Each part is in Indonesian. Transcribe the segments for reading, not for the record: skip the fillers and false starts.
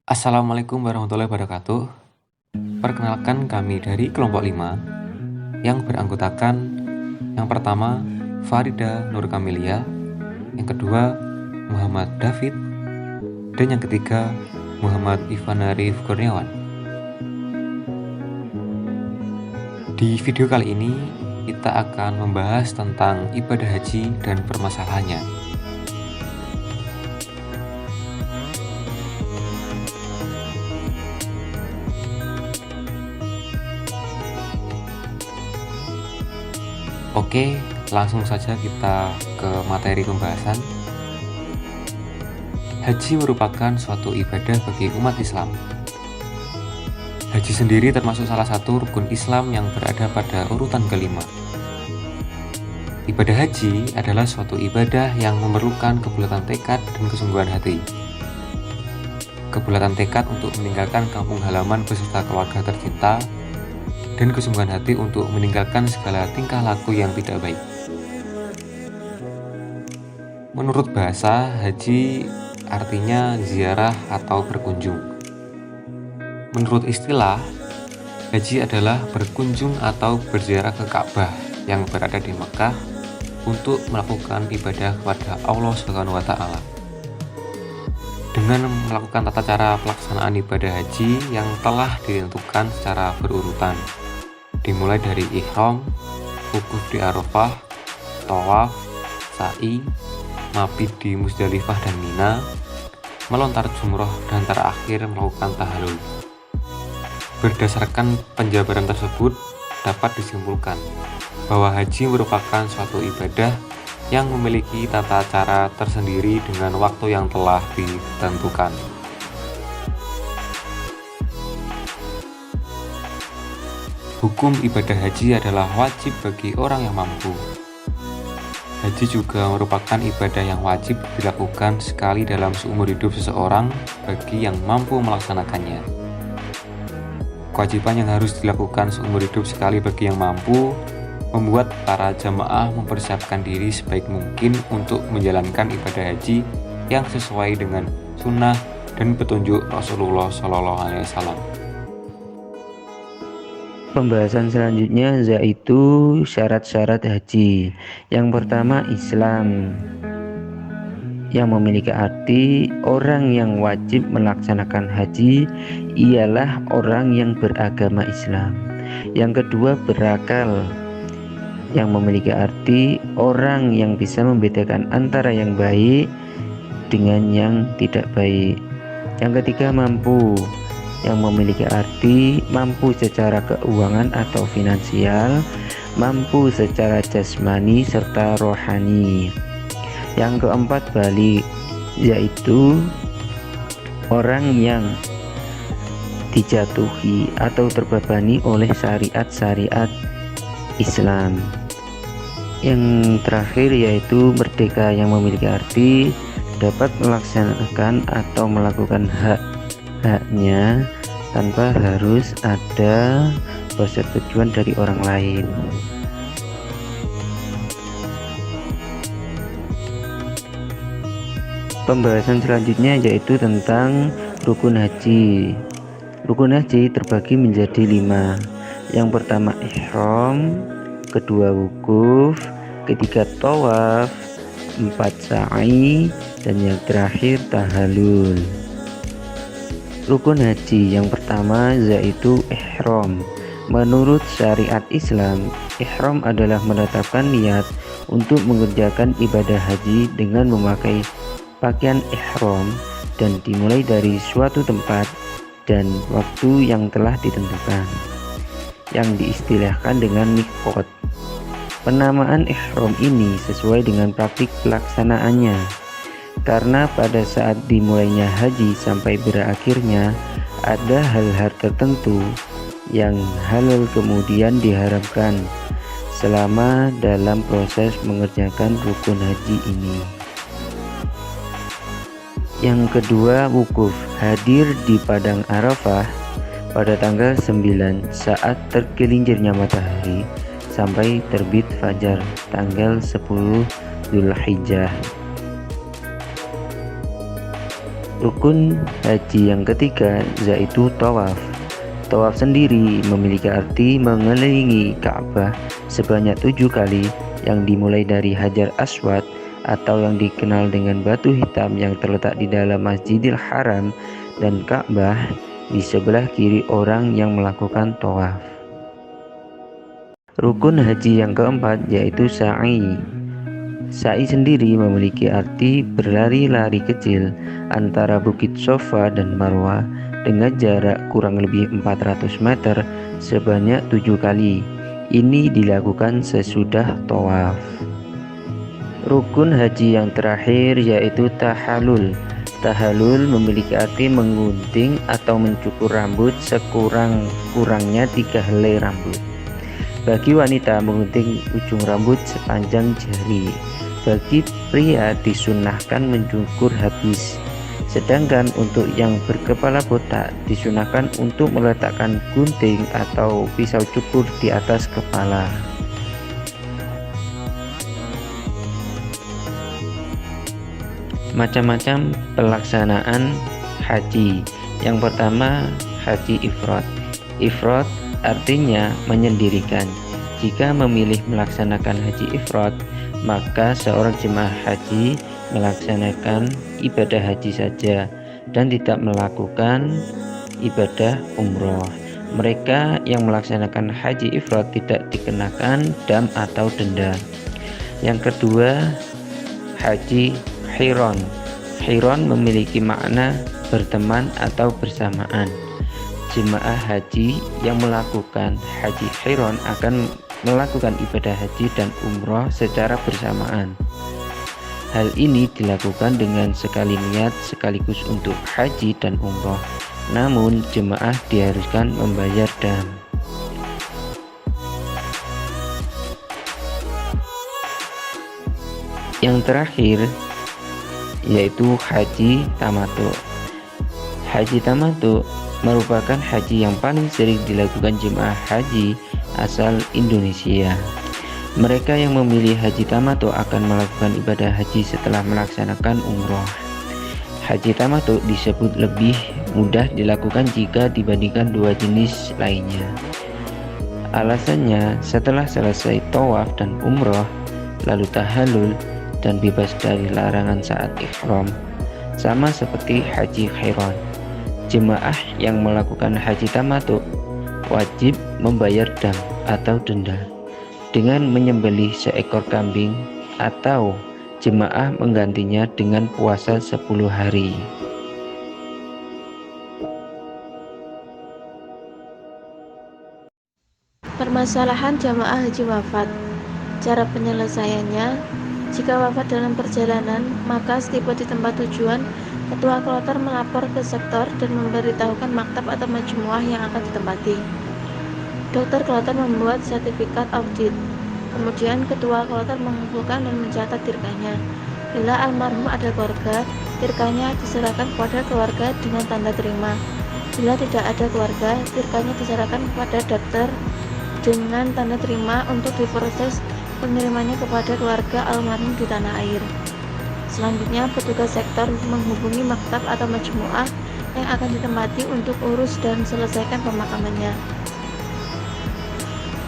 Assalamualaikum warahmatullahi wabarakatuh. Perkenalkan kami dari kelompok 5 yang beranggotakan yang pertama Farida Nur Kamilia, yang kedua Muhammad David, dan yang ketiga Muhammad Ivan Arif Kurniawan. Di video kali ini kita akan membahas tentang ibadah haji dan permasalahannya. Oke, langsung saja kita ke materi pembahasan. Haji merupakan suatu ibadah bagi umat Islam. Haji sendiri termasuk salah satu rukun Islam yang berada pada urutan kelima. Ibadah haji adalah suatu ibadah yang memerlukan kebulatan tekad dan kesungguhan hati. Kebulatan tekad untuk meninggalkan kampung halaman beserta keluarga tercinta, dan kesungguhan hati untuk meninggalkan segala tingkah laku yang tidak baik. Menurut bahasa, haji artinya ziarah atau berkunjung. Menurut istilah, haji adalah berkunjung atau berziarah ke Ka'bah yang berada di Mekah untuk melakukan ibadah kepada Allah SWT. Dengan melakukan tata cara pelaksanaan ibadah haji yang telah ditentukan secara berurutan, dimulai dari ihram, wukuf di Arafah, tawaf, sa'i, mabit di Musdalifah dan Mina, melontar jumroh, dan terakhir melakukan tahallul. Berdasarkan penjabaran tersebut, dapat disimpulkan bahwa haji merupakan suatu ibadah yang memiliki tata cara tersendiri dengan waktu yang telah ditentukan. Hukum ibadah haji adalah wajib bagi orang yang mampu. Haji juga merupakan ibadah yang wajib dilakukan sekali dalam seumur hidup seseorang bagi yang mampu melaksanakannya. Kewajiban yang harus dilakukan seumur hidup sekali bagi yang mampu membuat para jamaah mempersiapkan diri sebaik mungkin untuk menjalankan ibadah haji yang sesuai dengan sunnah dan petunjuk Rasulullah SAW. Pembahasan selanjutnya yaitu syarat-syarat haji. Yang pertama, Islam, yang memiliki arti orang yang wajib melaksanakan haji ialah orang yang beragama Islam. Yang kedua, berakal, yang memiliki arti orang yang bisa membedakan antara yang baik dengan yang tidak baik. Yang ketiga, mampu, yang memiliki arti mampu secara keuangan atau finansial, mampu secara jasmani serta rohani. Yang keempat, balik, yaitu orang yang dijatuhi atau terbebani oleh syariat-syariat Islam. Yang terakhir yaitu merdeka, yang memiliki arti dapat melaksanakan atau melakukan haknya tanpa harus ada persetujuan dari orang lain. Pembahasan selanjutnya yaitu tentang rukun haji. Rukun haji terbagi menjadi 5. Yang pertama ihram, kedua wukuf, ketiga tawaf, 4 sa'i, dan yang terakhir tahallul. Rukun haji yang pertama yaitu ihram. Menurut syariat Islam, ihram adalah menetapkan niat untuk mengerjakan ibadah haji dengan memakai pakaian ihram dan dimulai dari suatu tempat dan waktu yang telah ditentukan, yang diistilahkan dengan miqat. Penamaan ihram ini sesuai dengan praktik pelaksanaannya, karena pada saat dimulainya haji sampai berakhirnya ada hal-hal tertentu yang halal kemudian diharamkan selama dalam proses mengerjakan rukun haji ini. Yang kedua, wukuf, hadir di padang Arafah pada tanggal 9 saat tergelincirnya matahari sampai terbit fajar tanggal 10 Dzulhijjah. Rukun haji yang ketiga yaitu tawaf. Tawaf sendiri memiliki arti mengelilingi Ka'bah sebanyak 7 kali yang dimulai dari Hajar Aswad atau yang dikenal dengan batu hitam yang terletak di dalam Masjidil Haram dan Ka'bah di sebelah kiri orang yang melakukan tawaf. Rukun haji yang keempat yaitu sa'i. Sa'i sendiri memiliki arti berlari-lari kecil antara Bukit Sofa dan Marwah dengan jarak kurang lebih 400 meter sebanyak 7 kali. Ini dilakukan sesudah tawaf. Rukun haji yang terakhir yaitu tahallul. Tahallul memiliki arti menggunting atau mencukur rambut sekurang-kurangnya 3 helai rambut. Bagi wanita menggunting ujung rambut sepanjang jari. Bagi pria disunahkan mencukur habis. Sedangkan untuk yang berkepala botak disunahkan untuk meletakkan gunting atau pisau cukur di atas kepala. Macam-macam pelaksanaan haji. Yang pertama, haji ifrad. Ifrad artinya menyendirikan. Jika memilih melaksanakan haji ifrad, maka seorang jemaah haji melaksanakan ibadah haji saja dan tidak melakukan ibadah umroh. Mereka yang melaksanakan haji ifrad tidak dikenakan dam atau denda. Yang kedua, haji qiran. Qiran memiliki makna berteman atau bersamaan. Jemaah haji yang melakukan haji qiran akan melakukan ibadah haji dan umroh secara bersamaan. Hal ini dilakukan dengan sekali niat sekaligus untuk haji dan umroh. Namun jemaah diharuskan membayar dam. Yang terakhir yaitu haji tamattu. Haji tamattu merupakan haji yang paling sering dilakukan jemaah haji asal Indonesia. Mereka yang memilih haji tamattu akan melakukan ibadah haji setelah melaksanakan umroh. Haji tamattu disebut lebih mudah dilakukan jika dibandingkan dua jenis lainnya. Alasannya, setelah selesai tawaf dan umroh, lalu tahallul dan bebas dari larangan saat ihram, sama seperti haji qiran. Jemaah yang melakukan haji tamattu wajib membayar dam atau denda dengan menyembelih seekor kambing atau jemaah menggantinya dengan puasa 10 hari. Permasalahan jamaah haji wafat. Cara penyelesaiannya, jika wafat dalam perjalanan, maka setiba di tempat tujuan, ketua kloter melapor ke sektor dan memberitahukan maktab atau majmuah yang akan ditempati. Dokter kloter membuat sertifikat audit. Kemudian ketua kloter mengumpulkan dan mencatat tirkanya. Bila almarhum ada keluarga, tirkanya diserahkan kepada keluarga dengan tanda terima. Bila tidak ada keluarga, tirkanya diserahkan kepada dokter dengan tanda terima untuk diproses pengirimannya kepada keluarga almarhum di tanah air. Selanjutnya, petugas sektor menghubungi maktab atau majmuah yang akan ditempati untuk urus dan selesaikan pemakamannya.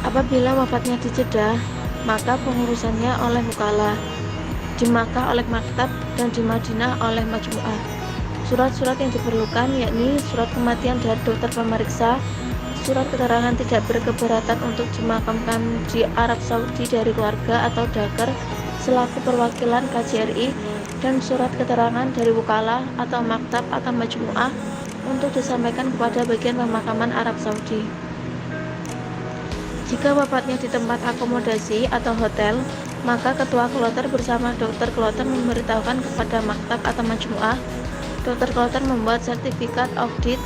Apabila wafatnya di Jeddah, maka pengurusannya oleh wukala, di Makkah oleh maktab, dan di Madinah oleh majmuah. Surat-surat yang diperlukan yakni surat kematian dari dokter pemeriksa, surat keterangan tidak berkeberatan untuk dimakamkan di Arab Saudi dari keluarga atau dakar selaku perwakilan KJRI, dan surat keterangan dari wukala atau maktab atau majmuah untuk disampaikan kepada bagian pemakaman Arab Saudi. Jika wafatnya di tempat akomodasi atau hotel, maka ketua kloter bersama dokter kloter memberitahukan kepada maktab atau majmuah. Dokter kloter membuat sertifikat audit.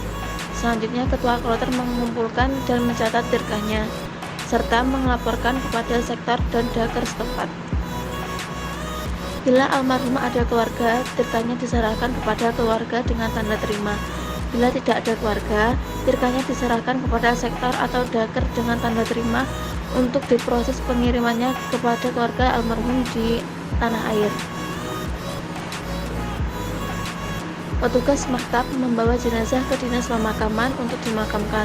Selanjutnya, ketua kloter mengumpulkan dan mencatat tirkanya, serta melaporkan kepada sektor dan dakar setempat. Bila almarhum ada keluarga, tirkanya diserahkan kepada keluarga dengan tanda terima. Bila tidak ada keluarga, tirkanya diserahkan kepada sektor atau dakar dengan tanda terima untuk diproses pengirimannya kepada keluarga almarhum di tanah air. Petugas maktab membawa jenazah ke dinas pemakaman untuk dimakamkan.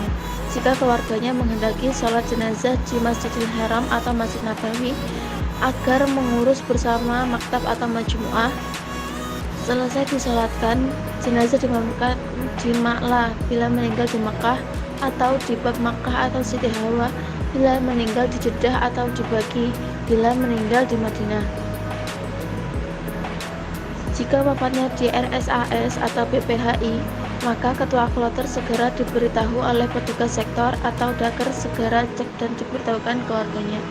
Jika keluarganya menghendaki sholat jenazah di Masjidil Haram atau Masjid Nabawi, agar mengurus bersama maktab atau majmuah. Selesai disolatkan, jenazah dimakamkan di Ma'la bila meninggal di Mekah, atau di Bab Makkah atau Siti Hawa bila meninggal di Jeddah, atau di Baqi bila meninggal di Madinah. Jika wafatnya di RSAS atau BPHI, maka ketua kloter segera diberitahu oleh petugas sektor atau daker segera cek dan diberitahukan keluarganya.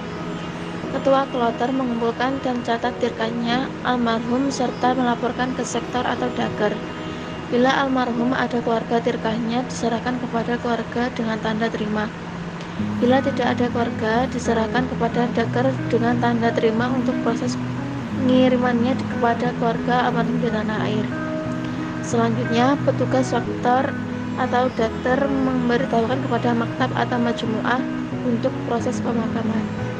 Ketua kloter mengumpulkan dan catat tirkahnya almarhum serta melaporkan ke sektor atau daker. Bila almarhum ada keluarga, tirkahnya diserahkan kepada keluarga dengan tanda terima. Bila tidak ada keluarga, diserahkan kepada daker dengan tanda terima untuk proses pengirimannya kepada keluarga almarhum di tanah air. Selanjutnya, petugas sektor atau daker memberitahukan kepada maktab atau majmuah untuk proses pemakaman.